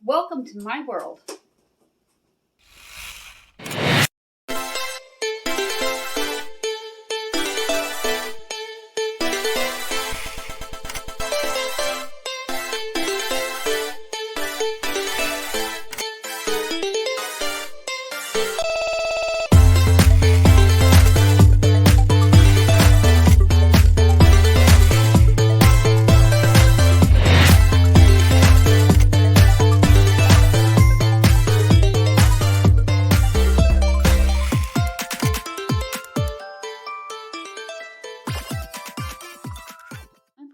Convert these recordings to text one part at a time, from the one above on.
Welcome to my world.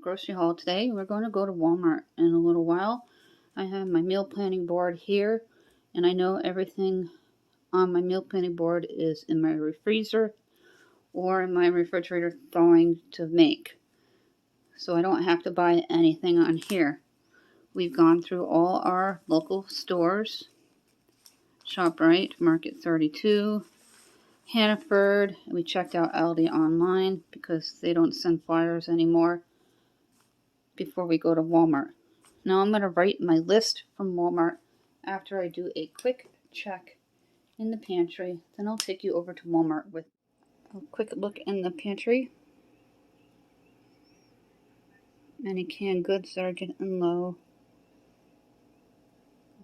Grocery haul today. We're going to go to Walmart in a little while. I have my meal planning board here, and I know everything on my meal planning board is in my freezer or in my refrigerator thawing to make, so I don't have to buy anything on here. We've gone through all our local stores: ShopRite, Market 32, Hannaford. We checked out Aldi online because they don't send flyers anymore before we go to Walmart. Now I'm going to write my list from Walmart after I do a quick check in the pantry. Then I'll take you over to Walmart with a quick look in the pantry. Any canned goods that are getting low.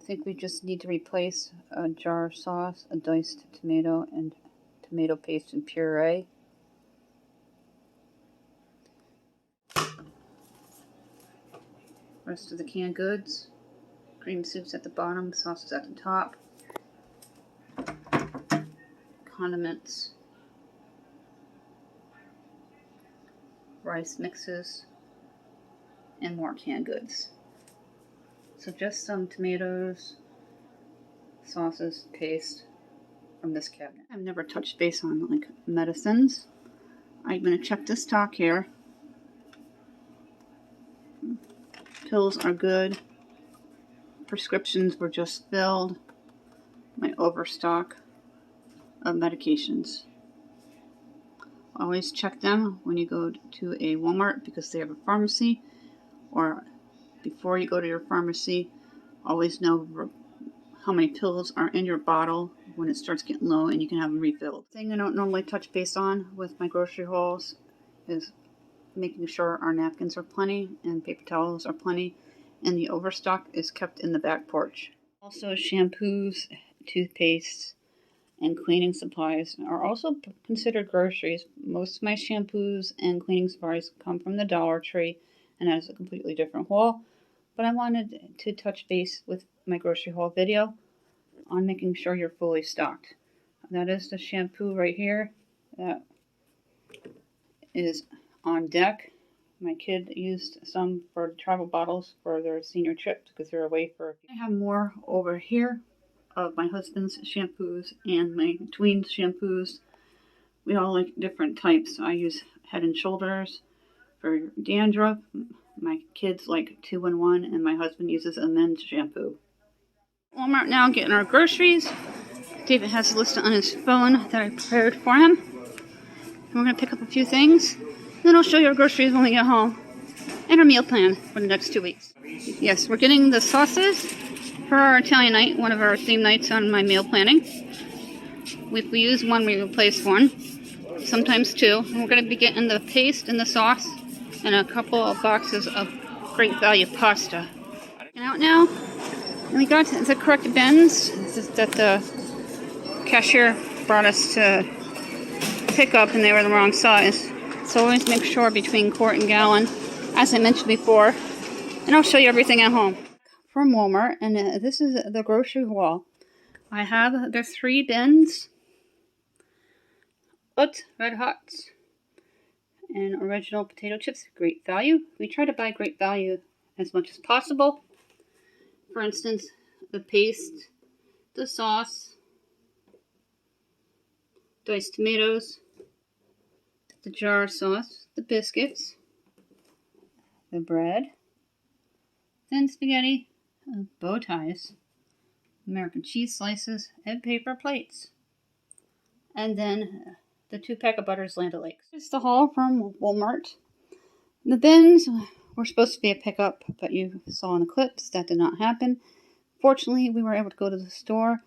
I think we just need to replace a jar of sauce, a diced tomato, and tomato paste and puree. Rest of the canned goods. Cream soup's at the bottom, sauce is at the top. Condiments. Rice mixes. And more canned goods. So just some tomatoes, sauces, paste from this cabinet. I've never touched base on like medicines. I'm going to check this stock here. Pills are good. Prescriptions were just filled. My overstock of medications. Always check them when you go to a Walmart because they have a pharmacy, or before you go to your pharmacy, always know how many pills are in your bottle when it starts getting low and you can have them refilled. The thing I don't normally touch base on with my grocery hauls is making sure our napkins are plenty and paper towels are plenty, and the overstock is kept in the back porch. Also, shampoos, toothpaste, and cleaning supplies are also considered groceries. Most of my shampoos and cleaning supplies come from the Dollar Tree and has a completely different haul, but I wanted to touch base with my grocery haul video on making sure you're fully stocked. That is the shampoo right here. That is on deck. My kid used some for travel bottles for their senior trip because they're away for. I have more over here of my husband's shampoos and my tween's shampoos. We all like different types. I use Head and Shoulders for dandruff. My kids like 2-in-1, and my husband uses a men's shampoo. Walmart now, getting our groceries. David has a list on his phone that I prepared for him. And we're going to pick up a few things. Then I'll show you our groceries when we get home. And our meal plan for the next 2 weeks. Yes, we're getting the sauces for our Italian night, one of our theme nights on my meal planning. If we use one, we replace one. Sometimes two. And we're going to be getting the paste and the sauce and a couple of boxes of great value pasta. And out now. And we got the correct bins that the cashier brought us to pick up, and they were the wrong size. So always make sure between quart and gallon, as I mentioned before. And I'll show you everything at home. From Walmart, and this is the grocery haul. I have the 3 bins. Red Hots and original potato chips, great value. We try to buy great value as much as possible. For instance, the paste, the sauce, diced tomatoes, the jar sauce, the biscuits, the bread, thin spaghetti, bow ties, American cheese slices, and paper plates. And then the 2-pack of Butters Land O'Lakes. It's the haul from Walmart. The bins were supposed to be a pickup, but you saw in the clips that did not happen. Fortunately, we were able to go to the store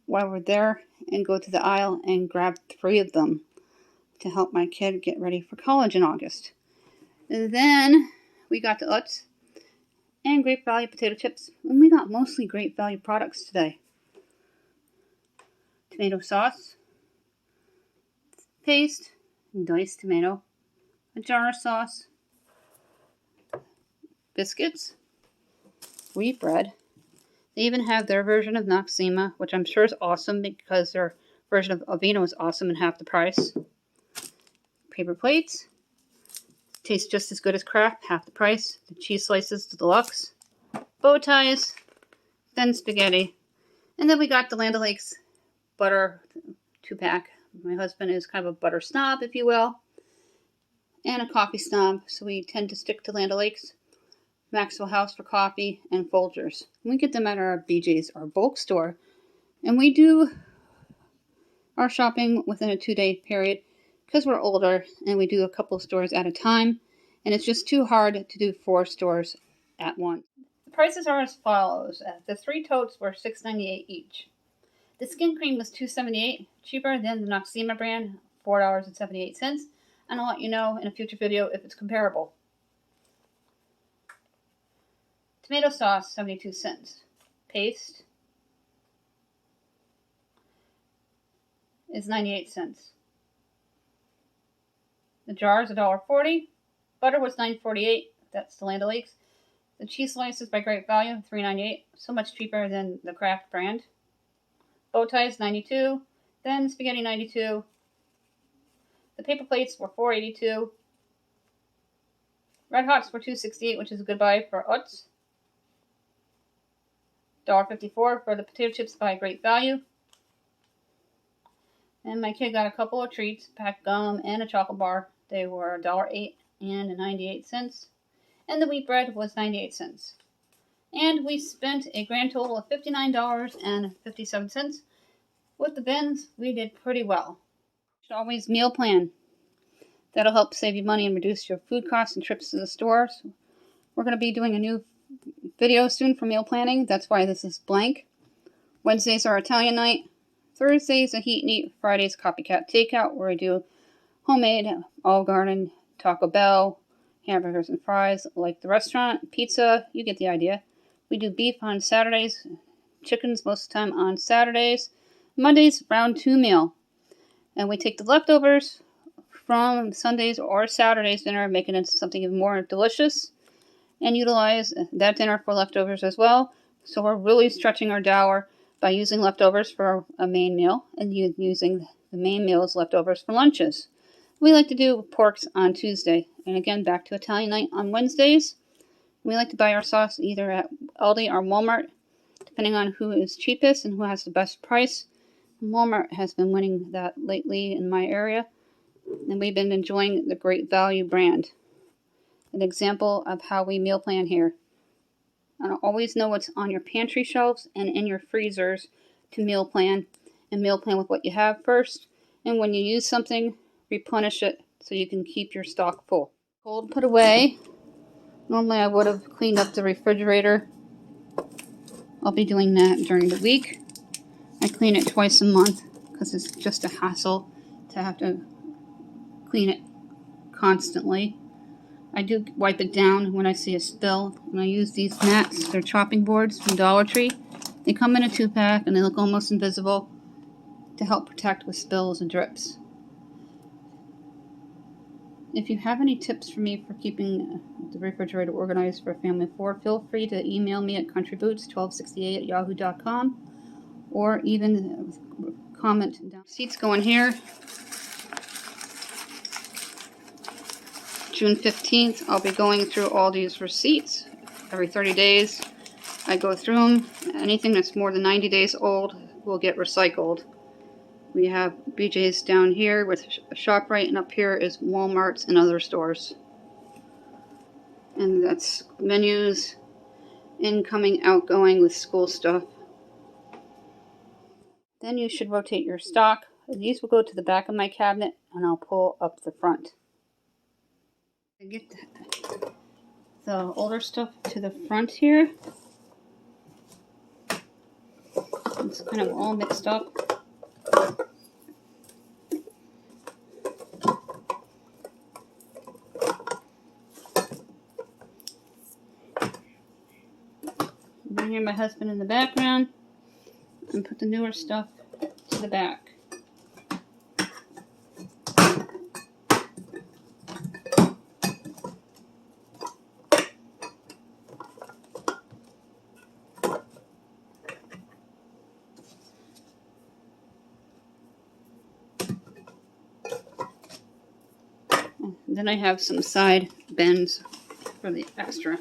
while we're there and go to the aisle and grab 3 of them to help my kid get ready for college in August. And then we got the Utz and Great Value potato chips, and we got mostly Great Value products today. Tomato sauce, paste, diced tomato, a jar of sauce, biscuits, wheat bread. They even have their version of Noxzema, which I'm sure is awesome because their version of Aveeno is awesome and half the price. Paper plates. Tastes just as good as Kraft, half the price. The cheese slices, the deluxe. Bow ties. Then spaghetti. And then we got the Land O'Lakes butter 2-pack. My husband is kind of a butter snob, if you will. And a coffee snob, so we tend to stick to Land O'Lakes, Maxwell House for coffee, and Folgers. We get them at our BJ's, our bulk store. And we do our shopping within a 2-day period because we're older and we do a couple stores at a time. And it's just too hard to do 4 stores at once. The prices are as follows. The 3 totes were $6.98 each. The skin cream was $2.78, cheaper than the Noxzema brand, $4.78. And I'll let you know in a future video if it's comparable. Tomato sauce, 72 cents. Paste is 98 cents. The jar is $1.40. Butter was $9.48. That's the Land O'Lakes. The cheese slices by Great Value, $3.98. So much cheaper than the Kraft brand. Bow ties, $92. Then spaghetti, $92. The paper plates were $4.82. Red Hots were $2.68, which is a good buy for Utz. $1.54 for the potato chips by Great Value. And my kid got a couple of treats, packed gum and a chocolate bar. They were $1.08 and 98 cents. And the wheat bread was 98 cents. And we spent a grand total of $59.57. With the bins, we did pretty well. You should always meal plan. That'll help save you money and reduce your food costs and trips to the stores. We're going to be doing a new video soon for meal planning. That's why this is blank. Wednesdays are Italian night. Thursdays a heat and eat. Fridays copycat takeout, where we do homemade, Olive Garden, Taco Bell, hamburgers and fries like the restaurant, pizza, you get the idea. We do beef on Saturdays, chickens most of the time on Saturdays. Mondays, round 2 meal. And we take the leftovers from Sundays or Saturdays dinner, make it into something even more delicious, and utilize that dinner for leftovers as well. So we're really stretching our dower by using leftovers for a main meal and using the main meal's leftovers for lunches. We like to do porks on Tuesday, and again, back to Italian night on Wednesdays. We like to buy our sauce either at Aldi or Walmart, depending on who is cheapest and who has the best price. Walmart has been winning that lately in my area, and we've been enjoying the Great Value brand. An example of how we meal plan here. And always know what's on your pantry shelves and in your freezers to meal plan, and meal plan with what you have first. And when you use something, replenish it so you can keep your stock full. Cold put away. Normally I would have cleaned up the refrigerator. I'll be doing that during the week. I clean it twice a month because it's just a hassle to have to clean it constantly. I do wipe it down when I see a spill. And I use these mats. They're chopping boards from Dollar Tree. They come in a 2-pack and they look almost invisible to help protect with spills and drips. If you have any tips for me for keeping the refrigerator organized for a family of 4, feel free to email me at countryboots1268@yahoo.com, or even comment down. Receipts go in here. June 15th, I'll be going through all these receipts. Every 30 days, I go through them. Anything that's more than 90 days old will get recycled. We have BJ's down here with ShopRite, and up here is Walmart's and other stores. And that's menus, incoming, outgoing with school stuff. Then you should rotate your stock. These will go to the back of my cabinet, and I'll pull up the front. I get the older stuff to the front here. it's kind of all mixed up. And I hear my husband in the background, and put the newer stuff to the back. Then I have some side bends for the extra.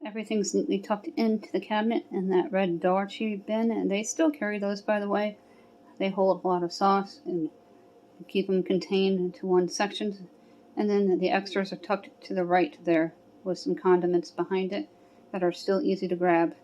Everything's neatly tucked into the cabinet in that red Dolce bin, and they still carry those, by the way. They hold a lot of sauce and keep them contained into one section. And then the extras are tucked to the right there with some condiments behind it that are still easy to grab.